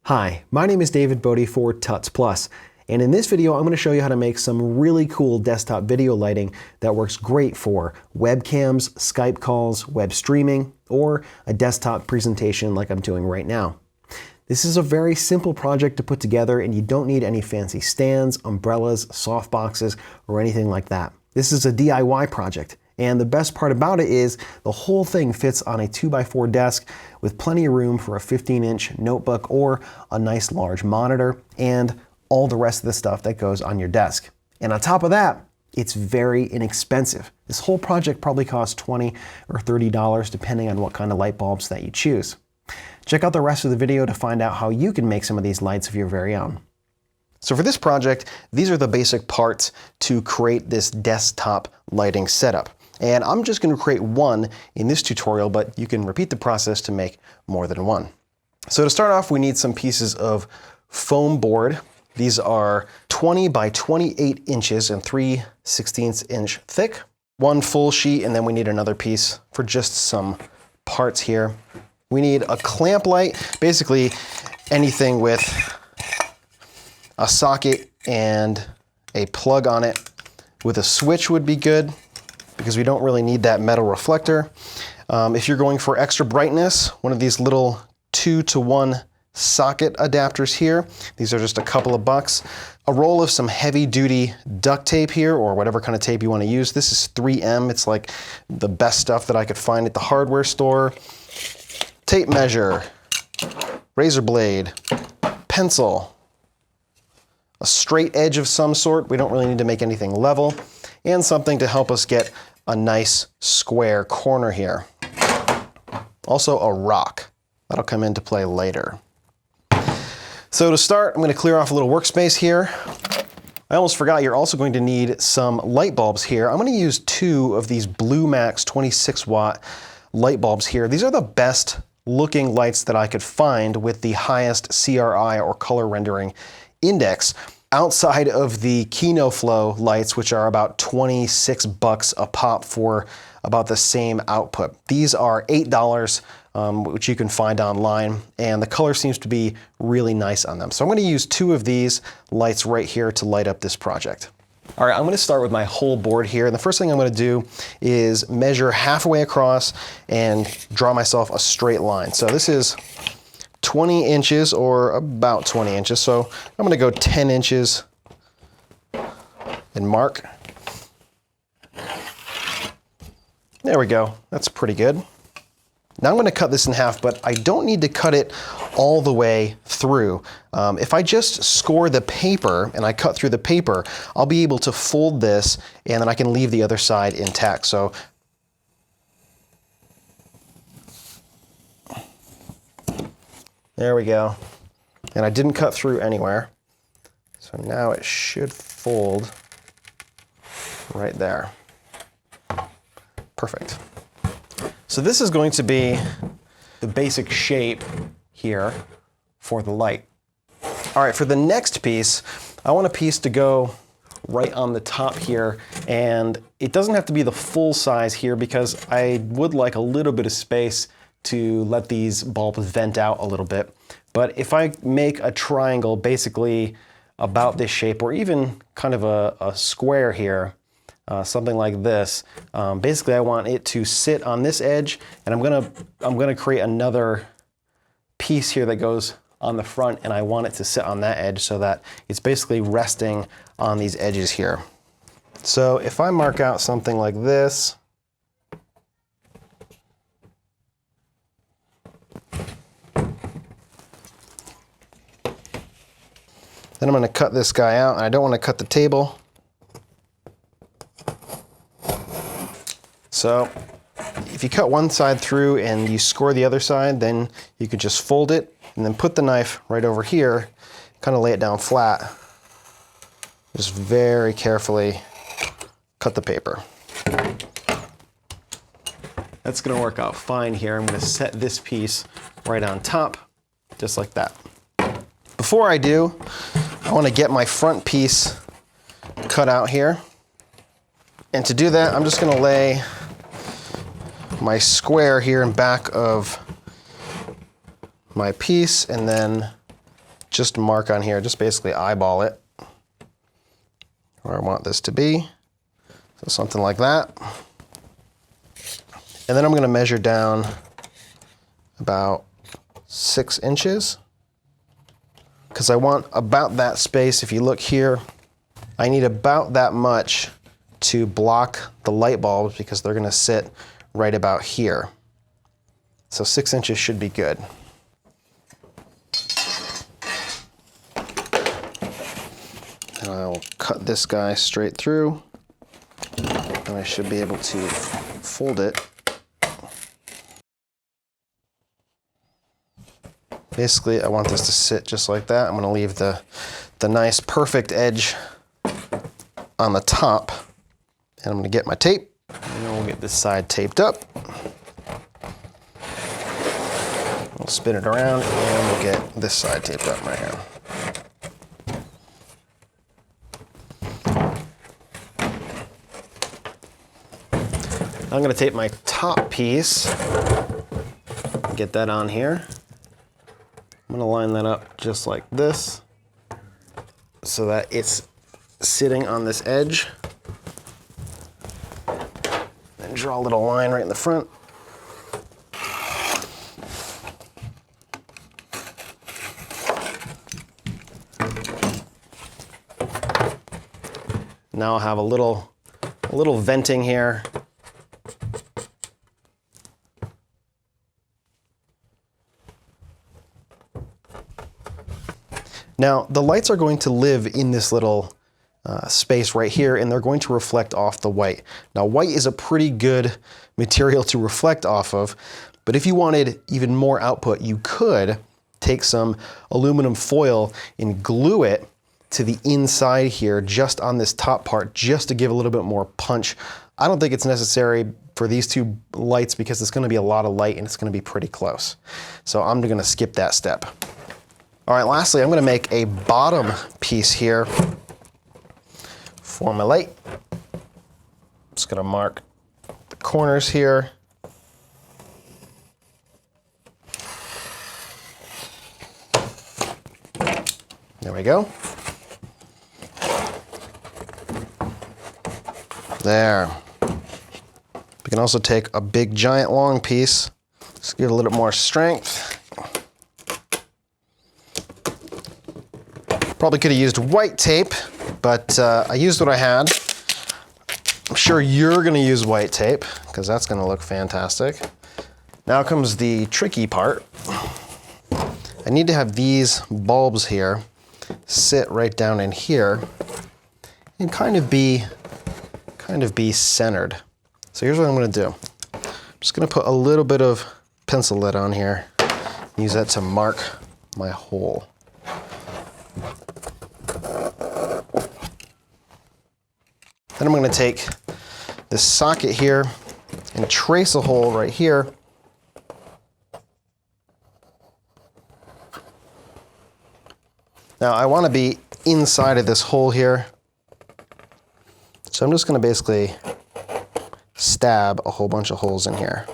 Hi, my name is David Bodie for Tuts Plus, and in this video I'm going to show you how to make some really cool desktop video lighting that works great for webcams, Skype calls, web streaming, or a desktop presentation like I'm doing right now. This is a very simple project to put together and you don't need any fancy stands, umbrellas, softboxes, or anything like that. This is a DIY project. And the best part about it is the whole thing fits on a 2x4 desk with plenty of room for a 15-inch notebook or a nice large monitor and all the rest of the stuff that goes on your desk. And on top of that, it's very inexpensive. This whole project probably costs $20 or $30 depending on what kind of light bulbs that you choose. Check out the rest of the video to find out how you can make some of these lights of your very own. So for this project, these are the basic parts to create this desktop lighting setup. And I'm just going to create one in this tutorial, but you can repeat the process to make more than one. So to start off, we need some pieces of foam board. These are 20 by 28 inches and 3/16 inch thick. One full sheet, and then we need another piece for just some parts here. We need a clamp light, basically anything with a socket and a plug on it with a switch would be good, because we don't really need that metal reflector. If you're going for extra brightness, one of these little 2-to-1 socket adapters here. These are just a couple of bucks. A roll of some heavy duty duct tape here, or whatever kind of tape you want to use. This is 3M. It's like the best stuff that I could find at the hardware store. Tape measure, razor blade, pencil, a straight edge of some sort. We don't really need to make anything level. And something to help us get a nice square corner here. Also a rock. That'll come into play later. So to start, I'm going to clear off a little workspace here. I almost forgot, you're also going to need some light bulbs here. I'm going to use 2 of these BlueMax 26 watt light bulbs here. These are the best looking lights that I could find with the highest CRI or color rendering index, outside of the KinoFlow lights, which are about 26 bucks a pop for about the same output. These are $8, which you can find online, and the color seems to be really nice on them. So I'm going to use 2 of these lights right here to light up this project. All right, I'm going to start with my whole board here, and the first thing I'm going to do is measure halfway across and draw myself a straight line. So this is 20 inches or about 20 inches. So I'm going to go 10 inches and mark. There we go. That's pretty good. Now I'm going to cut this in half, but I don't need to cut it all the way through. If I just score the paper and I cut through the paper, I'll be able to fold this and then I can leave the other side intact. So there we go. And I didn't cut through anywhere. So now it should fold right there. Perfect. So this is going to be the basic shape here for the light. All right, for the next piece, I want a piece to go right on the top here, and it doesn't have to be the full size here because I would like a little bit of space to let these bulbs vent out a little bit. But if I make a triangle basically about this shape, or even kind of a square here, something like this, basically I want it to sit on this edge, and I'm gonna create another piece here that goes on the front, and I want it to sit on that edge so that it's basically resting on these edges here. So if I mark out something like this, then I'm going to cut this guy out, and I don't want to cut the table. So if you cut one side through and you score the other side, then you could just fold it and then put the knife right over here, kind of lay it down flat. Just very carefully cut the paper. That's going to work out fine here. I'm going to set this piece right on top, just like that. Before I do, I want to get my front piece cut out here. And to do that, I'm just going to lay my square here in back of my piece and then just mark on here, just basically eyeball it where I want this to be. So something like that. And then I'm going to measure down about 6 inches because I want about that space. If you look here, I need about that much to block the light bulbs because they're going to sit right about here. So 6 inches should be good. And I'll cut this guy straight through, and I should be able to fold it. Basically, I want this to sit just like that. I'm going to leave the nice perfect edge on the top, and I'm going to get my tape, and then we'll get this side taped up. We'll spin it around, and we'll get this side taped up right here. I'm going to tape my top piece, get that on here. I'm going to line that up just like this so that it's sitting on this edge. And draw a little line right in the front. Now I'll have a little venting here. Now, the lights are going to live in this little space right here, and they're going to reflect off the white. Now, white is a pretty good material to reflect off of, but if you wanted even more output, you could take some aluminum foil and glue it to the inside here, just on this top part, just to give a little bit more punch. I don't think it's necessary for these two lights because it's going to be a lot of light and it's going to be pretty close. So I'm going to skip that step. All right, lastly, I'm going to make a bottom piece here for my light. I'm just going to mark the corners here. There we go. There. We can also take a big, giant, long piece. Just give it a little more strength. Probably could have used white tape, but I used what I had. I'm sure you're going to use white tape because that's going to look fantastic. Now comes the tricky part. I need to have these bulbs here sit right down in here and kind of be centered. So here's what I'm going to do. I'm just going to put a little bit of pencil lead on here. Use that to mark my hole. Then I'm going to take this socket here and trace a hole right here. Now I want to be inside of this hole here. So I'm just going to basically stab a whole bunch of holes in here.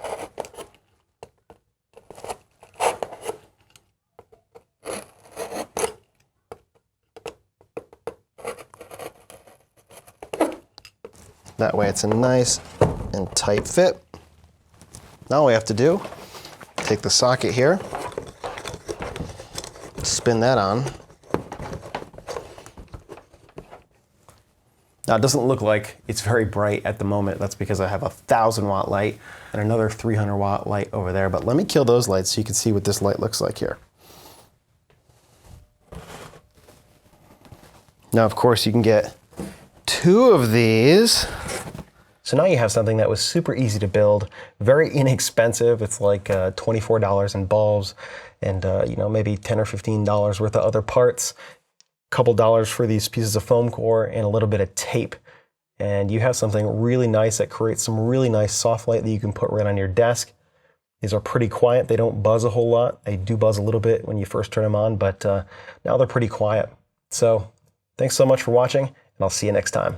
That way it's a nice and tight fit. Now all we have to do, take the socket here, spin that on. Now it doesn't look like it's very bright at the moment. That's because I have a 1,000-watt light and another 300-watt light over there. But let me kill those lights so you can see what this light looks like here. Now, of course, you can get 2 of these. So now you have something that was super easy to build, very inexpensive. It's like $24 in bulbs and maybe $10 or $15 worth of other parts. Couple dollars for these pieces of foam core and a little bit of tape. And you have something really nice that creates some really nice soft light that you can put right on your desk. These are pretty quiet. They don't buzz a whole lot. They do buzz a little bit when you first turn them on, but now they're pretty quiet. So thanks so much for watching, and I'll see you next time.